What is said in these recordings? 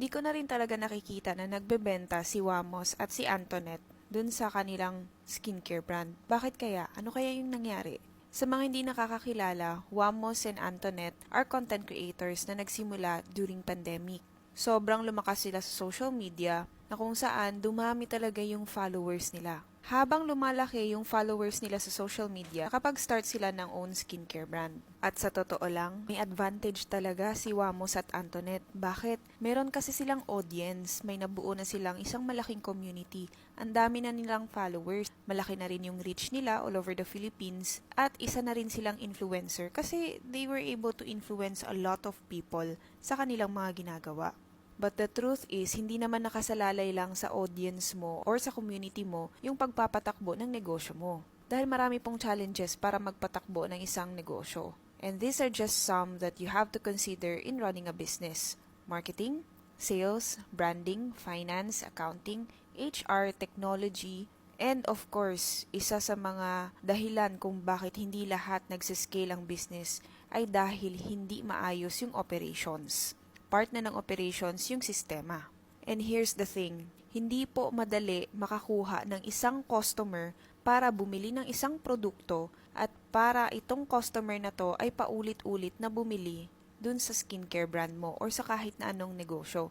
Hindi ko na rin talaga nakikita na nagbebenta si Wamos at si Antoinette dun sa kanilang skincare brand. Bakit kaya? Ano kaya yung nangyari? Sa mga hindi nakakakilala, Wamos and Antoinette are content creators na nagsimula during pandemic. Sobrang lumakas sila sa social media na kung saan dumami talaga yung followers nila. Habang lumalaki yung followers nila sa social media, nakapag-start sila ng own skincare brand. At sa totoo lang, may advantage talaga si Wamos at Antoinette. Bakit? Meron kasi silang audience, may nabuo na silang isang malaking community. Ang dami na nilang followers, malaki na rin yung reach nila all over the Philippines, at isa na rin silang influencer kasi they were able to influence a lot of people sa kanilang mga ginagawa. But the truth is, hindi naman nakasalalay lang sa audience mo or sa community mo yung pagpapatakbo ng negosyo mo. Dahil marami pong challenges para magpatakbo ng isang negosyo. And these are just some that you have to consider in running a business. Marketing, sales, branding, finance, accounting, HR, technology, and of course, isa sa mga dahilan kung bakit hindi lahat nagsiscale ang business ay dahil hindi maayos yung operations. Part na ng operations yung sistema. And here's the thing, hindi po madali makakuha ng isang customer para bumili ng isang produkto at para itong customer na to ay paulit-ulit na bumili dun sa skincare brand mo or sa kahit na anong negosyo.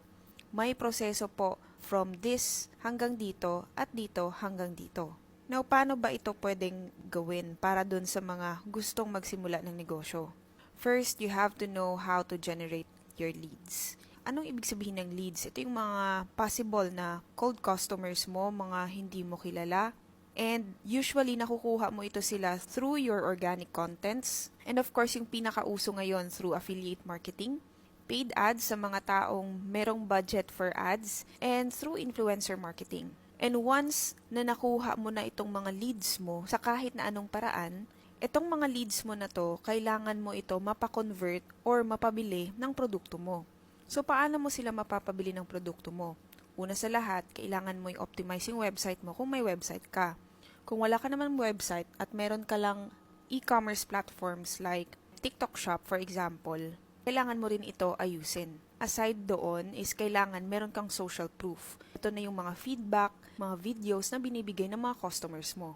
May proseso po from this hanggang dito at dito hanggang dito. Now, paano ba ito pwedeng gawin para dun sa mga gustong magsimula ng negosyo? First, you have to know how to generate your leads. Anong ibig sabihin ng leads? Ito yung mga possible na cold customers mo, mga hindi mo kilala. And usually, nakukuha mo ito sila through your organic contents. And of course, yung pinakauso ngayon through affiliate marketing, paid ads sa mga taong merong budget for ads, and through influencer marketing. And once na nakuha mo na itong mga leads mo sa kahit na anong paraan, itong mga leads mo na to, kailangan mo ito mapakonvert or mapabili ng produkto mo. So, paano mo sila mapapabili ng produkto mo? Una sa lahat, kailangan mo i-optimize yung website mo kung may website ka. Kung wala ka naman website at meron ka lang e-commerce platforms like TikTok Shop for example, kailangan mo rin ito ayusin. Aside doon is kailangan meron kang social proof. Ito na yung mga feedback, mga videos na binibigay ng mga customers mo.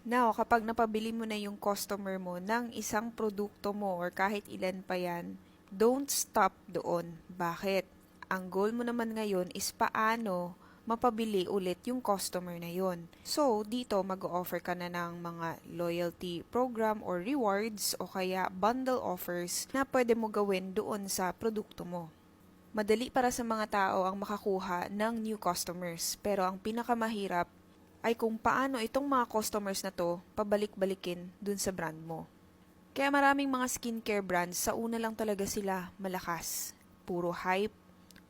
Now, kapag napabili mo na yung customer mo ng isang produkto mo or kahit ilan pa yan, don't stop doon. Bakit? Ang goal mo naman ngayon is paano mapabili ulit yung customer na yon. So, dito mag-offer ka na ng mga loyalty program or rewards o kaya bundle offers na pwede mo gawin doon sa produkto mo. Madali para sa mga tao ang makakuha ng new customers, pero ang pinakamahirap ay kung paano itong mga customers na to pabalik-balikin dun sa brand mo. Kaya maraming mga skincare brands, sa una lang talaga sila malakas. Puro hype,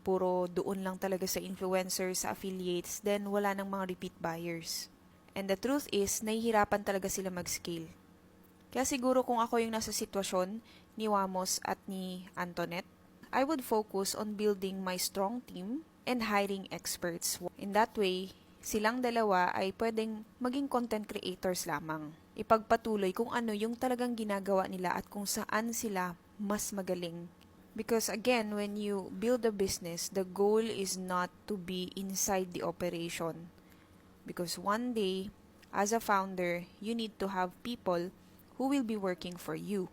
puro doon lang talaga sa influencers, sa affiliates, then wala nang mga repeat buyers. And the truth is, nahihirapan talaga sila mag-scale. Kaya siguro kung ako yung nasa sitwasyon ni Wamos at ni Antoinette, I would focus on building my strong team and hiring experts. In that way, silang dalawa ay pwedeng maging content creators lamang. Ipagpatuloy kung ano yung talagang ginagawa nila at kung saan sila mas magaling. Because again, when you build a business, the goal is not to be inside the operation. Because one day, as a founder, you need to have people who will be working for you.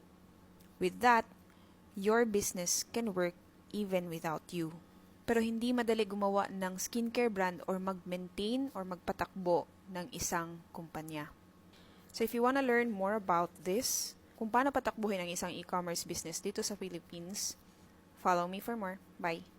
With that, your business can work even without you. Pero hindi madali gumawa ng skincare brand or mag-maintain or magpatakbo ng isang kumpanya. So if you wanna learn more about this, kung paano patakbuhin ang isang e-commerce business dito sa Philippines, follow me for more. Bye!